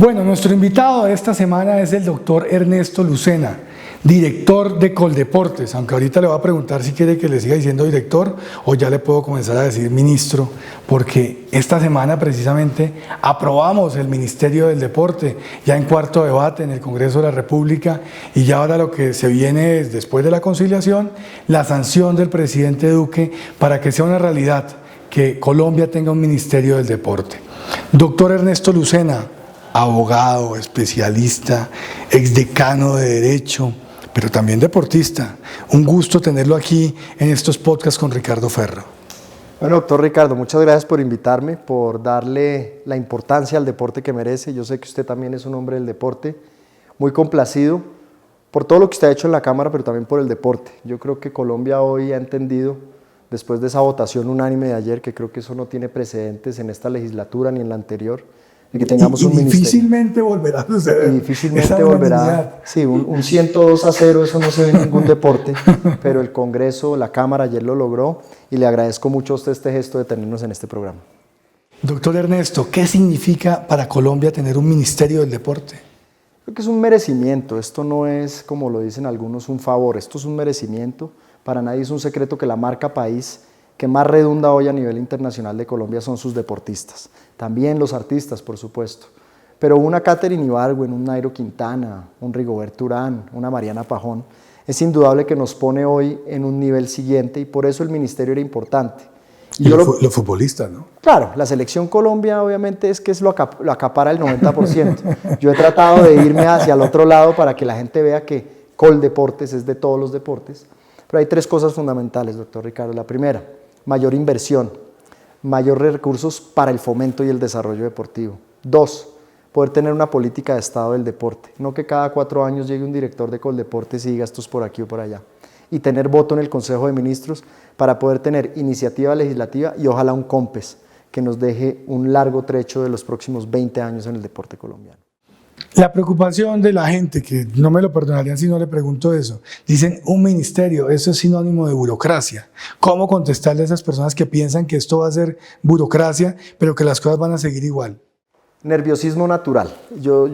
Bueno, nuestro invitado de esta semana es el doctor Ernesto Lucena, director de Coldeportes, aunque ahorita le voy a preguntar si quiere que le siga diciendo director o ya le puedo comenzar a decir ministro, porque esta semana precisamente aprobamos el Ministerio del Deporte, ya en cuarto debate en el Congreso de la República, y ya ahora lo que se viene es, después de la conciliación, la sanción del presidente Duque para que sea una realidad que Colombia tenga un Ministerio del Deporte. Doctor Ernesto Lucena, abogado, especialista, exdecano de Derecho, pero también deportista. Un gusto tenerlo aquí en estos podcasts con Ricardo Ferro. Bueno, doctor Ricardo, muchas gracias por invitarme, por darle la importancia al deporte que merece. Yo sé que usted también es un hombre del deporte, muy complacido por todo lo que usted ha hecho en la Cámara, pero también por el deporte. Yo creo que Colombia hoy ha entendido, después de esa votación unánime de ayer, que creo que eso no tiene precedentes en esta legislatura ni en la anterior, de que tengamos un difícilmente volverá a suceder. Y difícilmente volverá. Sí, un 102-0, eso no se ve en ningún deporte, pero el Congreso, la Cámara ayer lo logró y le agradezco mucho a usted este gesto de tenernos en este programa. Doctor Ernesto, ¿qué significa para Colombia tener un Ministerio del Deporte? Creo que es un merecimiento, esto no es, como lo dicen algunos, un favor, esto es un merecimiento. Para nadie es un secreto que la marca país que más redunda hoy a nivel internacional de Colombia son sus deportistas, también los artistas, por supuesto, pero una Katherine Ibargüen, un Nairo Quintana, un Rigoberto Urán, una Mariana Pajón, es indudable que nos pone hoy en un nivel siguiente y por eso el ministerio era importante. Y los futbolistas, ¿no? Claro, la selección Colombia obviamente es que lo acapara el 90%. Yo he tratado de irme hacia el otro lado para que la gente vea que Coldeportes es de todos los deportes, pero hay tres cosas fundamentales, doctor Ricardo. La primera, mayor inversión, mayores recursos para el fomento y el desarrollo deportivo. Dos, poder tener una política de Estado del deporte, no que cada 4 años llegue un director de Coldeportes y diga esto es por aquí o por allá. Y tener voto en el Consejo de Ministros para poder tener iniciativa legislativa y ojalá un COMPES que nos deje un largo trecho de los próximos 20 años en el deporte colombiano. La preocupación de la gente, que no me lo perdonarían si no le pregunto eso, dicen un ministerio, eso es sinónimo de burocracia. ¿Cómo contestarle a esas personas que piensan que esto va a ser burocracia, pero que las cosas van a seguir igual? Nerviosismo natural. Yo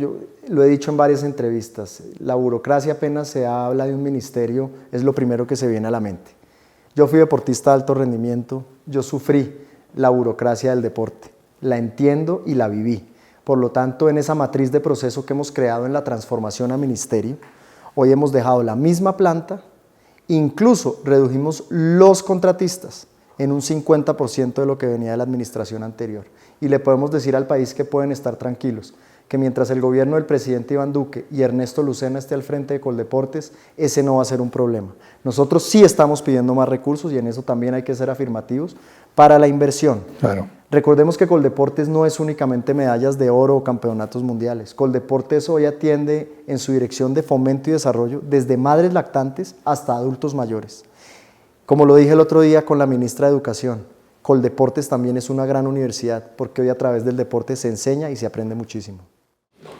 lo he dicho en varias entrevistas, la burocracia apenas se habla de un ministerio, es lo primero que se viene a la mente. Yo fui deportista de alto rendimiento, yo sufrí la burocracia del deporte, la entiendo y la viví. Por lo tanto, en esa matriz de proceso que hemos creado en la transformación a ministerio, hoy hemos dejado la misma planta, incluso redujimos los contratistas en un 50% de lo que venía de la administración anterior. Y le podemos decir al país que pueden estar tranquilos, que mientras el gobierno del presidente Iván Duque y Ernesto Lucena esté al frente de Coldeportes, ese no va a ser un problema. Nosotros sí estamos pidiendo más recursos y en eso también hay que ser afirmativos para la inversión. Claro. Recordemos que Coldeportes no es únicamente medallas de oro o campeonatos mundiales. Coldeportes hoy atiende en su dirección de fomento y desarrollo desde madres lactantes hasta adultos mayores. Como lo dije el otro día con la ministra de Educación, Coldeportes también es una gran universidad porque hoy a través del deporte se enseña y se aprende muchísimo.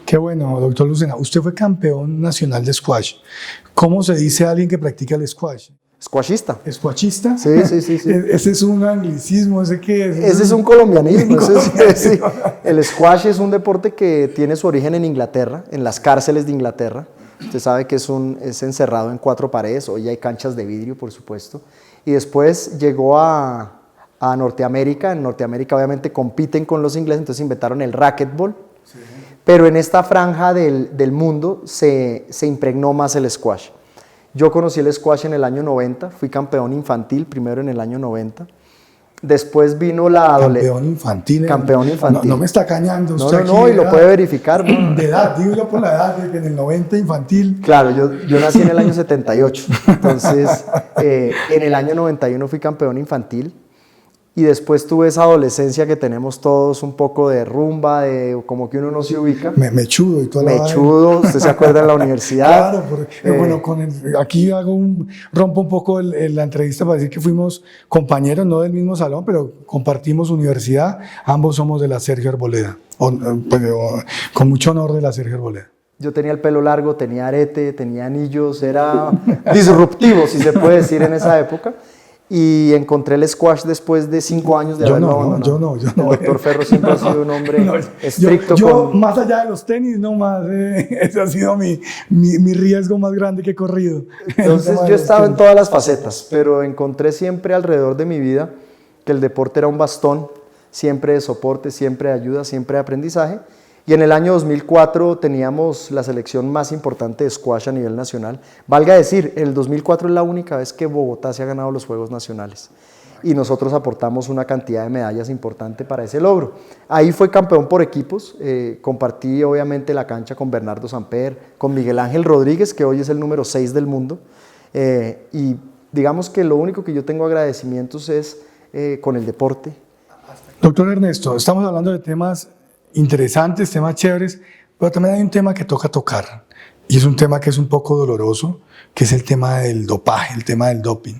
Qué bueno, doctor Lucena. Usted fue campeón nacional de squash. ¿Cómo se dice a alguien que practica el squash? Squashista. ¿Squashista? Sí. Ese es un anglicismo, ¿ese qué es? Ese es un colombianismo. Sí. El squash es un deporte que tiene su origen en Inglaterra, en las cárceles de Inglaterra. Usted sabe que es encerrado en 4 paredes, hoy hay canchas de vidrio, por supuesto. Y después llegó a Norteamérica. En Norteamérica obviamente compiten con los ingleses, entonces inventaron el racquetball. Sí. Pero en esta franja del mundo se impregnó más el squash. Yo conocí el squash en el año 90, fui campeón infantil primero en el año 90. Después vino la adolescencia. Campeón infantil. Campeón infantil. No me está cañando usted. No, y lo puede verificar. ¿No? De edad, digo yo por la edad, de que en el 90 infantil. Claro, yo nací en el año 78, entonces en el año 91 fui campeón infantil. Y después tuve esa adolescencia que tenemos todos, un poco de rumba, de como que uno no se ubica. Mechudo y todo. Mechudo, ¿usted se acuerda en la universidad? Claro, porque, bueno, aquí rompo un poco la entrevista para decir que fuimos compañeros, no del mismo salón, pero compartimos universidad, ambos somos de la Sergio Arboleda, con mucho honor de la Sergio Arboleda. Yo tenía el pelo largo, tenía arete, tenía anillos, era disruptivo, si se puede decir, en esa época. y encontré el squash después de 5 años de haberlo abandonado. Yo no. El doctor Ferro siempre ha sido un hombre estricto. Yo, más allá de los tenis, no más. Ese ha sido mi riesgo más grande que he corrido. Entonces yo he estado en todas las facetas, pero encontré siempre alrededor de mi vida que el deporte era un bastón, siempre de soporte, siempre de ayuda, siempre de aprendizaje. Y en el año 2004 teníamos la selección más importante de squash a nivel nacional. Valga decir, en el 2004 es la única vez que Bogotá se ha ganado los Juegos Nacionales. Y nosotros aportamos una cantidad de medallas importante para ese logro. Ahí fue campeón por equipos. Compartí obviamente la cancha con Bernardo Samper, con Miguel Ángel Rodríguez, que hoy es el número 6 del mundo. Y digamos que lo único que yo tengo agradecimientos es con el deporte. Doctor Ernesto, estamos hablando de temas interesantes, temas chéveres, pero también hay un tema que toca tocar, y es un tema que es un poco doloroso, que es el tema del dopaje, el tema del doping.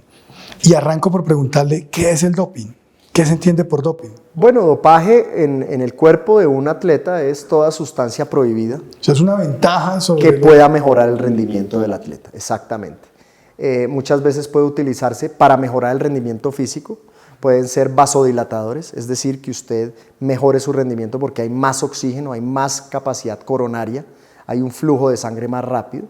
Y arranco por preguntarle, ¿qué es el doping? ¿Qué se entiende por doping? Bueno, dopaje en el cuerpo de un atleta es toda sustancia prohibida. O sea, es una ventaja sobre... Que pueda mejorar el rendimiento del atleta, exactamente. Muchas veces puede utilizarse para mejorar el rendimiento físico. Pueden ser vasodilatadores, es decir, que usted mejore su rendimiento porque hay más oxígeno, hay más capacidad coronaria, hay un flujo de sangre más rápido,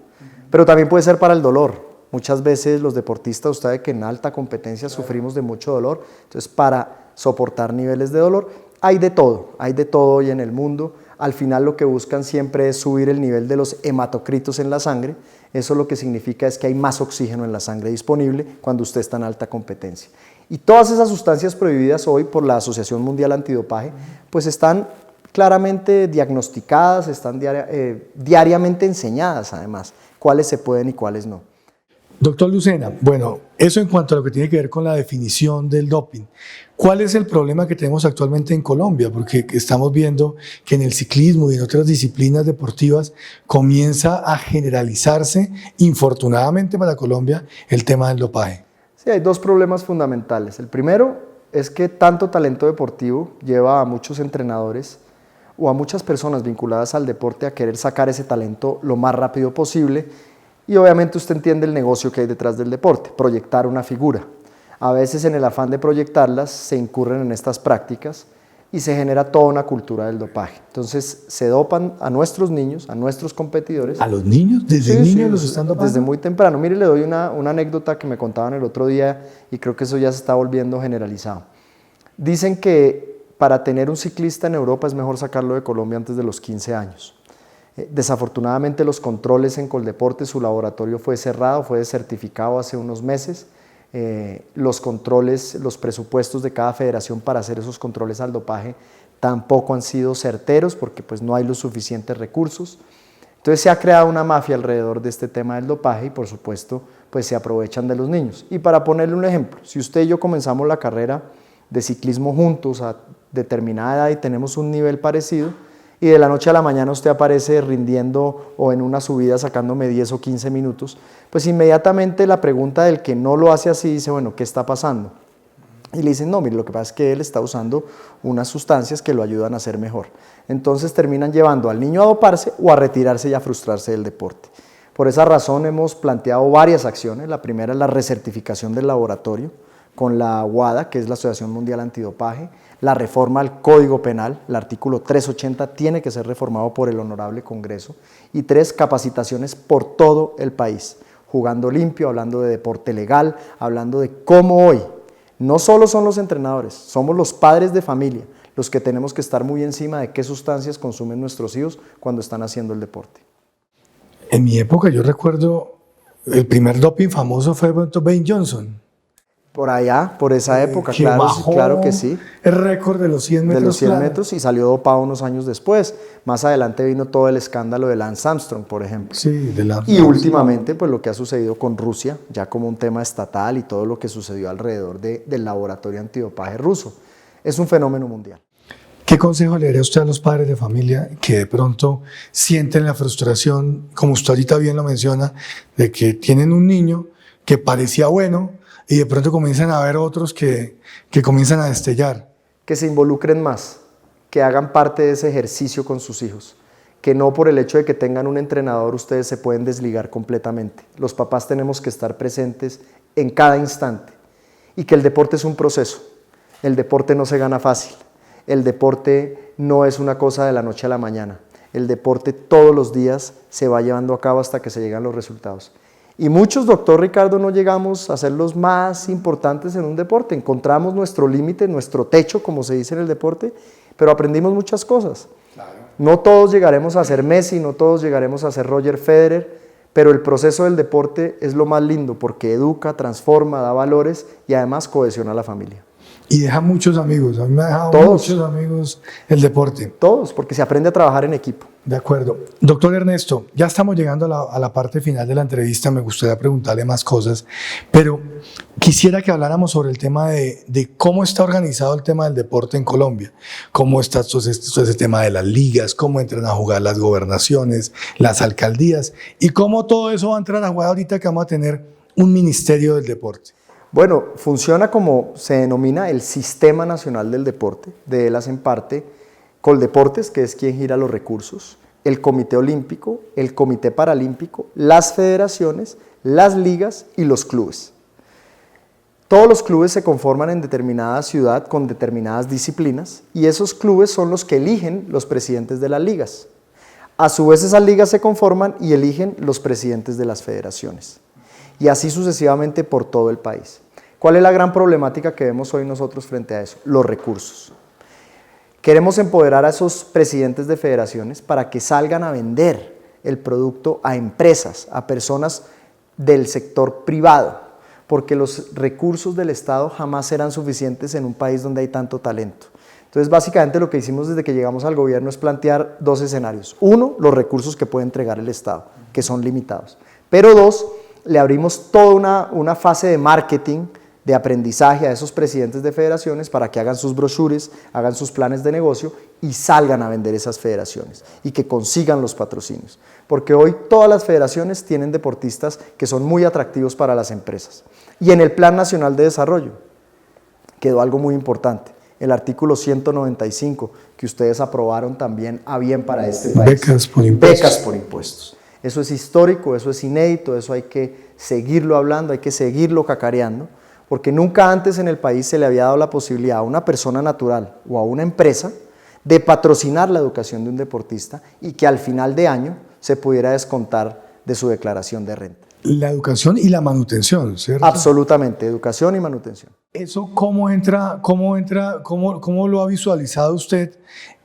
pero también puede ser para el dolor. Muchas veces los deportistas, usted sabe que en alta competencia sufrimos de mucho dolor, entonces para soportar niveles de dolor hay de todo hoy en el mundo. Al final lo que buscan siempre es subir el nivel de los hematocritos en la sangre. Eso lo que significa es que hay más oxígeno en la sangre disponible cuando usted está en alta competencia. Y todas esas sustancias prohibidas hoy por la Asociación Mundial Antidopaje, pues están claramente diagnosticadas, están diariamente enseñadas además, cuáles se pueden y cuáles no. Doctor Lucena, bueno, eso en cuanto a lo que tiene que ver con la definición del doping. ¿Cuál es el problema que tenemos actualmente en Colombia? Porque estamos viendo que en el ciclismo y en otras disciplinas deportivas comienza a generalizarse, infortunadamente para Colombia, el tema del dopaje. Sí, hay dos problemas fundamentales. El primero es que tanto talento deportivo lleva a muchos entrenadores o a muchas personas vinculadas al deporte a querer sacar ese talento lo más rápido posible. Y obviamente usted entiende el negocio que hay detrás del deporte, proyectar una figura. A veces en el afán de proyectarlas se incurren en estas prácticas y se genera toda una cultura del dopaje. Entonces se dopan a nuestros niños, a nuestros competidores. ¿A los niños? ¿Desde niños los están dopando? Desde muy temprano. Mire, le doy una anécdota que me contaban el otro día y creo que eso ya se está volviendo generalizado. Dicen que para tener un ciclista en Europa es mejor sacarlo de Colombia antes de los 15 años. Desafortunadamente los controles en Coldeportes, su laboratorio fue cerrado, fue desertificado hace unos meses. Los controles, los presupuestos de cada federación para hacer esos controles al dopaje tampoco han sido certeros porque pues no hay los suficientes recursos. Entonces se ha creado una mafia alrededor de este tema del dopaje y por supuesto pues se aprovechan de los niños. Y para ponerle un ejemplo, si usted y yo comenzamos la carrera de ciclismo juntos a determinada edad y tenemos un nivel parecido, y de la noche a la mañana usted aparece rindiendo o en una subida sacándome 10 o 15 minutos, pues inmediatamente la pregunta del que no lo hace así dice, bueno, ¿qué está pasando? Y le dicen, no, mire, lo que pasa es que él está usando unas sustancias que lo ayudan a ser mejor. Entonces terminan llevando al niño a doparse o a retirarse y a frustrarse del deporte. Por esa razón hemos planteado varias acciones. La primera es la recertificación del laboratorio con la WADA, que es la Asociación Mundial Antidopaje, la reforma al Código Penal, el artículo 380 tiene que ser reformado por el Honorable Congreso, y 3, capacitaciones por todo el país, jugando limpio, hablando de deporte legal, hablando de cómo hoy, no solo son los entrenadores, somos los padres de familia los que tenemos que estar muy encima de qué sustancias consumen nuestros hijos cuando están haciendo el deporte. En mi época yo recuerdo el primer doping famoso fue Ben Johnson. Por allá, por esa época, que claro que sí. El récord de los 100 metros. De los 100 metros y salió dopado unos años después. Más adelante vino todo el escándalo de Lance Armstrong, por ejemplo. Sí, de Lance. Y últimamente, pues lo que ha sucedido con Rusia, ya como un tema estatal y todo lo que sucedió alrededor del laboratorio antidopaje ruso. Es un fenómeno mundial. ¿Qué consejo le daría usted a los padres de familia que de pronto sienten la frustración, como usted ahorita bien lo menciona, de que tienen un niño que parecía bueno, y de pronto comienzan a ver otros que comienzan a destellar? Que se involucren más, que hagan parte de ese ejercicio con sus hijos, que no por el hecho de que tengan un entrenador ustedes se pueden desligar completamente. Los papás tenemos que estar presentes en cada instante. y que el deporte es un proceso. El deporte no se gana fácil. El deporte no es una cosa de la noche a la mañana. El deporte todos los días se va llevando a cabo hasta que se llegan los resultados. Y muchos, doctor Ricardo, no llegamos a ser los más importantes en un deporte. Encontramos nuestro límite, nuestro techo, como se dice en el deporte, pero aprendimos muchas cosas. Claro. No todos llegaremos a ser Messi, no todos llegaremos a ser Roger Federer, pero el proceso del deporte es lo más lindo porque educa, transforma, da valores y además cohesiona a la familia. Y deja muchos amigos, a mí me ha dejado muchos amigos el deporte. Todos, porque se aprende a trabajar en equipo. De acuerdo. Doctor Ernesto, ya estamos llegando a la parte final de la entrevista, me gustaría preguntarle más cosas, pero quisiera que habláramos sobre el tema de cómo está organizado el tema del deporte en Colombia, cómo está todo ese tema de las ligas, cómo entran a jugar las gobernaciones, las alcaldías, y cómo todo eso va a entrar a jugar ahorita que vamos a tener un ministerio del deporte. Bueno, funciona como se denomina el Sistema Nacional del Deporte. De él hacen parte Coldeportes, que es quien gira los recursos, el Comité Olímpico, el Comité Paralímpico, las federaciones, las ligas y los clubes. Todos los clubes se conforman en determinada ciudad con determinadas disciplinas y esos clubes son los que eligen los presidentes de las ligas. A su vez esas ligas se conforman y eligen los presidentes de las federaciones. Y así sucesivamente por todo el país. ¿Cuál es la gran problemática que vemos hoy nosotros frente a eso? Los recursos. Queremos empoderar a esos presidentes de federaciones para que salgan a vender el producto a empresas, a personas del sector privado, porque los recursos del Estado jamás serán suficientes en un país donde hay tanto talento. Entonces, básicamente lo que hicimos desde que llegamos al gobierno es plantear dos escenarios. Uno, los recursos que puede entregar el Estado, que son limitados. Pero dos, le abrimos toda una fase de marketing, de aprendizaje a esos presidentes de federaciones para que hagan sus brochures, hagan sus planes de negocio y salgan a vender esas federaciones y que consigan los patrocinios. Porque hoy todas las federaciones tienen deportistas que son muy atractivos para las empresas. Y en el Plan Nacional de Desarrollo quedó algo muy importante, el artículo 195, que ustedes aprobaron también a bien para este país. Becas por impuestos. Becas por impuestos. Eso es histórico, eso es inédito, eso hay que seguirlo hablando, hay que seguirlo cacareando, porque nunca antes en el país se le había dado la posibilidad a una persona natural o a una empresa de patrocinar la educación de un deportista y que al final de año se pudiera descontar de su declaración de renta. La educación y la manutención, ¿cierto? Absolutamente, educación y manutención. ¿Eso cómo lo ha visualizado usted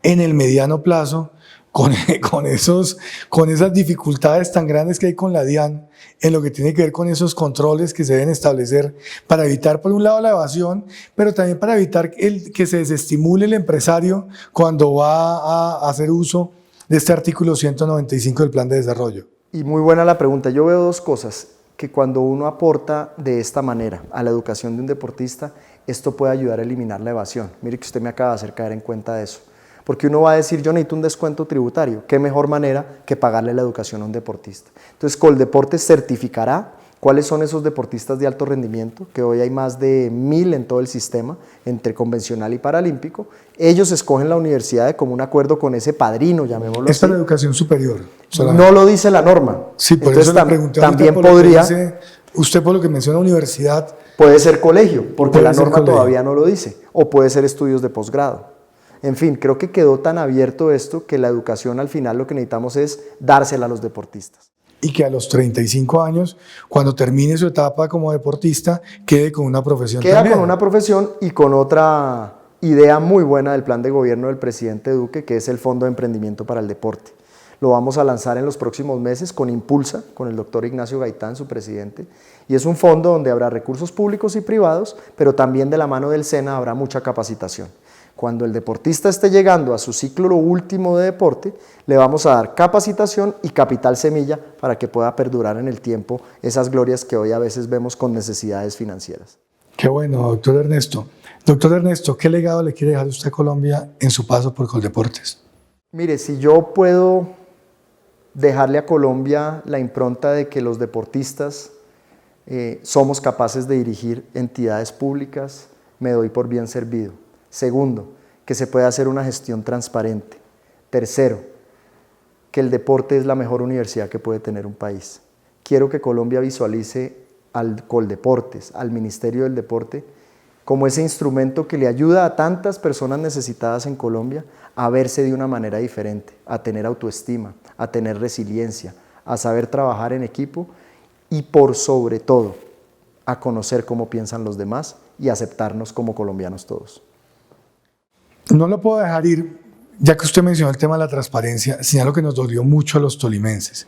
en el mediano plazo? Con esas dificultades tan grandes que hay con la DIAN en lo que tiene que ver con esos controles que se deben establecer para evitar, por un lado, la evasión, pero también para evitar que se desestimule el empresario cuando va a hacer uso de este artículo 195 del Plan de Desarrollo. Y muy buena la pregunta. Yo veo dos cosas, que cuando uno aporta de esta manera a la educación de un deportista, esto puede ayudar a eliminar la evasión. Mire que usted me acaba de hacer caer en cuenta de eso. Porque uno va a decir, yo necesito un descuento tributario. ¿Qué mejor manera que pagarle la educación a un deportista? Entonces, Coldeportes certificará cuáles son esos deportistas de alto rendimiento, que hoy hay más de 1000 en todo el sistema, entre convencional y paralímpico. Ellos escogen la universidad de común acuerdo con ese padrino, llamémoslo así. Es para la educación superior. No lo dice la norma. Sí, por entonces, eso le pregunté también podría... Usted por lo que menciona universidad... Puede ser colegio, porque la norma todavía no lo dice. O puede ser estudios de posgrado. En fin, creo que quedó tan abierto esto que la educación al final lo que necesitamos es dársela a los deportistas. Y que a los 35 años, cuando termine su etapa como deportista, quede con una profesión también. Queda con una profesión y con otra idea muy buena del plan de gobierno del presidente Duque, que es el Fondo de Emprendimiento para el Deporte. Lo vamos a lanzar en los próximos meses con Impulsa, con el doctor Ignacio Gaitán, su presidente, y es un fondo donde habrá recursos públicos y privados, pero también de la mano del SENA habrá mucha capacitación. Cuando el deportista esté llegando a su ciclo último de deporte, le vamos a dar capacitación y capital semilla para que pueda perdurar en el tiempo esas glorias que hoy a veces vemos con necesidades financieras. Qué bueno, doctor Ernesto. Doctor Ernesto, ¿qué legado le quiere dejar usted a Colombia en su paso por Coldeportes? Mire, si yo puedo dejarle a Colombia la impronta de que los deportistas somos capaces de dirigir entidades públicas, me doy por bien servido. Segundo, que se puede hacer una gestión transparente. Tercero, que el deporte es la mejor universidad que puede tener un país. Quiero que Colombia visualice al Coldeportes, al Ministerio del Deporte, como ese instrumento que le ayuda a tantas personas necesitadas en Colombia a verse de una manera diferente, a tener autoestima, a tener resiliencia, a saber trabajar en equipo y por sobre todo a conocer cómo piensan los demás y aceptarnos como colombianos todos. No lo puedo dejar ir, ya que usted mencionó el tema de la transparencia, sin algo que nos dolió mucho a los tolimenses,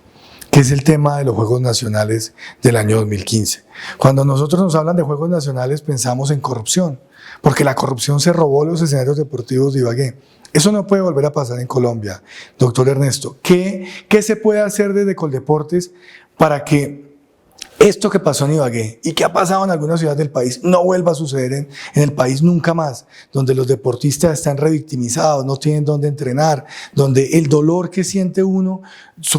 que es el tema de los Juegos Nacionales del año 2015. Cuando nosotros nos hablan de Juegos Nacionales pensamos en corrupción, porque la corrupción se robó los escenarios deportivos de Ibagué. Eso no puede volver a pasar en Colombia. Doctor Ernesto, ¿qué se puede hacer desde Coldeportes para que esto que pasó en Ibagué y que ha pasado en algunas ciudades del país no vuelva a suceder en el país nunca más, donde los deportistas están revictimizados, no tienen dónde entrenar, donde el dolor que siente uno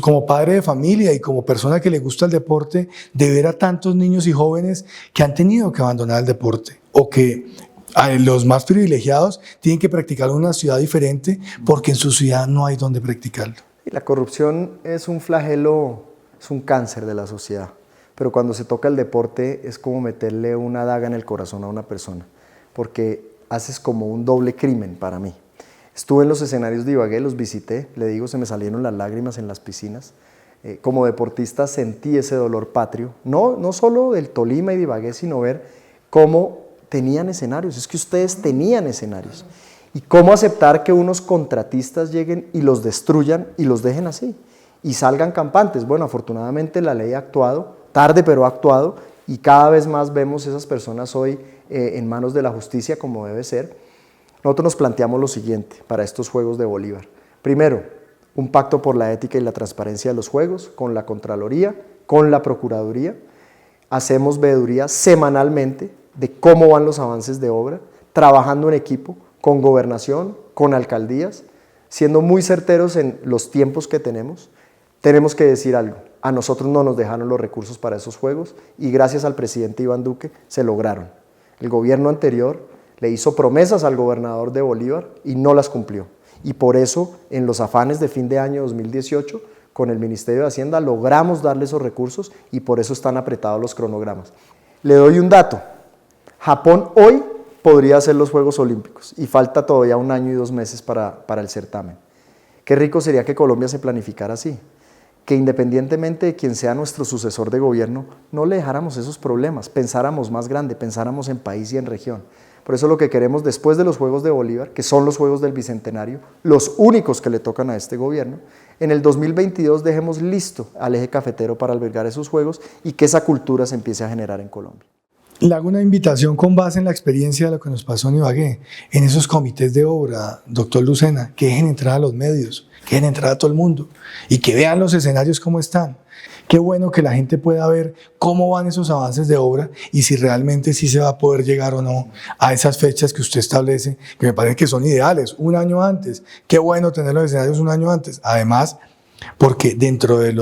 como padre de familia y como persona que le gusta el deporte, de ver a tantos niños y jóvenes que han tenido que abandonar el deporte o que los más privilegiados tienen que practicarlo en una ciudad diferente porque en su ciudad no hay donde practicarlo. Y la corrupción es un flagelo, es un cáncer de la sociedad. Pero cuando se toca el deporte es como meterle una daga en el corazón a una persona, porque haces como un doble crimen para mí. Estuve en los escenarios de Ibagué, los visité, le digo, se me salieron las lágrimas en las piscinas. Como deportista sentí ese dolor patrio, no solo del Tolima y de Ibagué, sino ver cómo tenían escenarios, es que ustedes tenían escenarios. Y cómo aceptar que unos contratistas lleguen y los destruyan y los dejen así, y salgan campantes. Bueno, afortunadamente la ley ha actuado, tarde pero ha actuado, y cada vez más vemos esas personas hoy en manos de la justicia como debe ser. Nosotros nos planteamos lo siguiente para estos Juegos de Bolívar. Primero, un pacto por la ética y la transparencia de los Juegos con la Contraloría, con la Procuraduría. Hacemos veeduría semanalmente de cómo van los avances de obra, trabajando en equipo con gobernación, con alcaldías, siendo muy certeros en los tiempos que tenemos. Tenemos que decir algo. A nosotros no nos dejaron los recursos para esos Juegos y gracias al presidente Iván Duque se lograron. El gobierno anterior le hizo promesas al gobernador de Bolívar y no las cumplió. Y por eso, en los afanes de fin de año 2018, con el Ministerio de Hacienda logramos darle esos recursos y por eso están apretados los cronogramas. Le doy un dato. Japón hoy podría hacer los Juegos Olímpicos y falta todavía 1 año y 2 meses para el certamen. Qué rico sería que Colombia se planificara así, que independientemente de quién sea nuestro sucesor de gobierno, no le dejáramos esos problemas, pensáramos más grande, pensáramos en país y en región. Por eso lo que queremos después de los Juegos de Bolívar, que son los Juegos del Bicentenario, los únicos que le tocan a este gobierno, en el 2022 dejemos listo al eje cafetero para albergar esos Juegos y que esa cultura se empiece a generar en Colombia. Le hago una invitación con base en la experiencia de lo que nos pasó en Ibagué, en esos comités de obra, doctor Lucena, que dejen entrar a los medios, que dejen entrar a todo el mundo y que vean los escenarios cómo están. Qué bueno que la gente pueda ver cómo van esos avances de obra y si realmente sí se va a poder llegar o no a esas fechas que usted establece, que me parece que son ideales, 1 año antes. Qué bueno tener los escenarios 1 año antes. Además, porque dentro de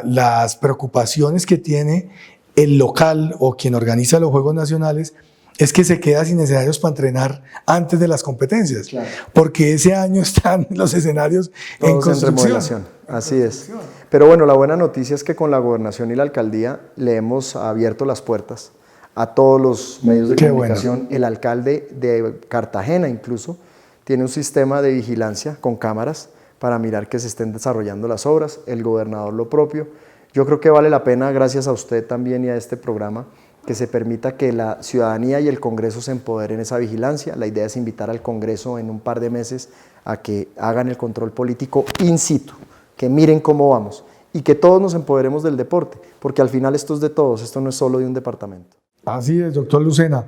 las preocupaciones que tiene el local o quien organiza los Juegos Nacionales es que se queda sin escenarios para entrenar antes de las competencias, claro, porque ese año están los escenarios en construcción. En remodelación, así es. Pero bueno, la buena noticia es que con la gobernación y la alcaldía le hemos abierto las puertas a todos los medios de comunicación. Bueno. El alcalde de Cartagena incluso tiene un sistema de vigilancia con cámaras para mirar que se estén desarrollando las obras, el gobernador lo propio. Yo creo que vale la pena, gracias a usted también y a este programa, que se permita que la ciudadanía y el Congreso se empoderen en esa vigilancia. La idea es invitar al Congreso en un par de meses a que hagan el control político in situ, que miren cómo vamos y que todos nos empoderemos del deporte, porque al final esto es de todos, esto no es solo de un departamento. Así es, doctor Lucena.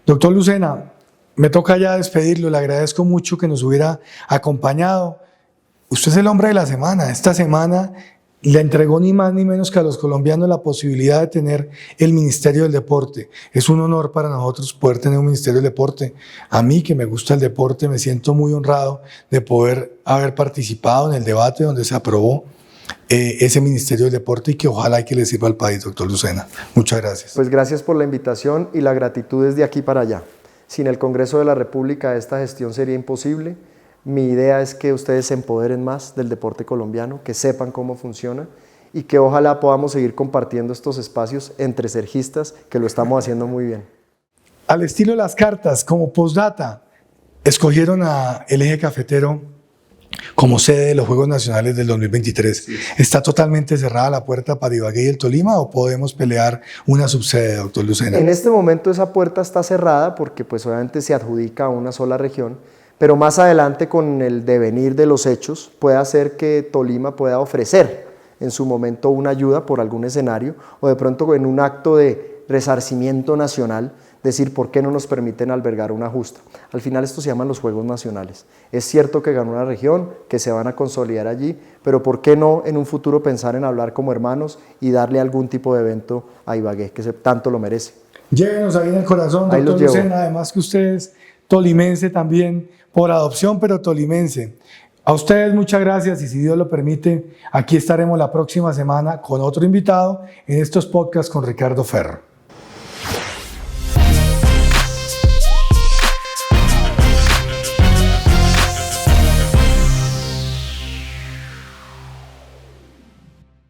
Doctor Lucena, me toca ya despedirlo, le agradezco mucho que nos hubiera acompañado. Usted es el hombre de la semana. Esta semana le entregó ni más ni menos que a los colombianos la posibilidad de tener el Ministerio del Deporte. Es un honor para nosotros poder tener un Ministerio del Deporte. A mí, que me gusta el deporte, me siento muy honrado de poder haber participado en el debate donde se aprobó ese Ministerio del Deporte y que ojalá y que le sirva al país, doctor Lucena. Muchas gracias. Pues gracias por la invitación y la gratitud es de aquí para allá. Sin el Congreso de la República esta gestión sería imposible. Mi idea es que ustedes se empoderen más del deporte colombiano, que sepan cómo funciona y que ojalá podamos seguir compartiendo estos espacios entre sergistas, que lo estamos haciendo muy bien. al estilo de las cartas, como postdata, escogieron a el Eje Cafetero como sede de los Juegos Nacionales del 2023. Sí. ¿Está totalmente cerrada la puerta para Ibagué y el Tolima o podemos pelear una subsede, doctor Lucena? En este momento esa puerta está cerrada porque pues obviamente se adjudica a una sola región, pero más adelante con el devenir de los hechos puede hacer que Tolima pueda ofrecer en su momento una ayuda por algún escenario o de pronto en un acto de resarcimiento nacional decir por qué no nos permiten albergar una justa. Al final esto se llaman los Juegos Nacionales. Es cierto que ganó una región, que se van a consolidar allí, pero por qué no en un futuro pensar en hablar como hermanos y darle algún tipo de evento a Ibagué, que tanto lo merece. Llévenos ahí en el corazón, doctor Lucena, además que usted es tolimense también, por adopción, pero tolimense. A ustedes muchas gracias y si Dios lo permite, aquí estaremos la próxima semana con otro invitado en estos podcasts con Ricardo Ferro.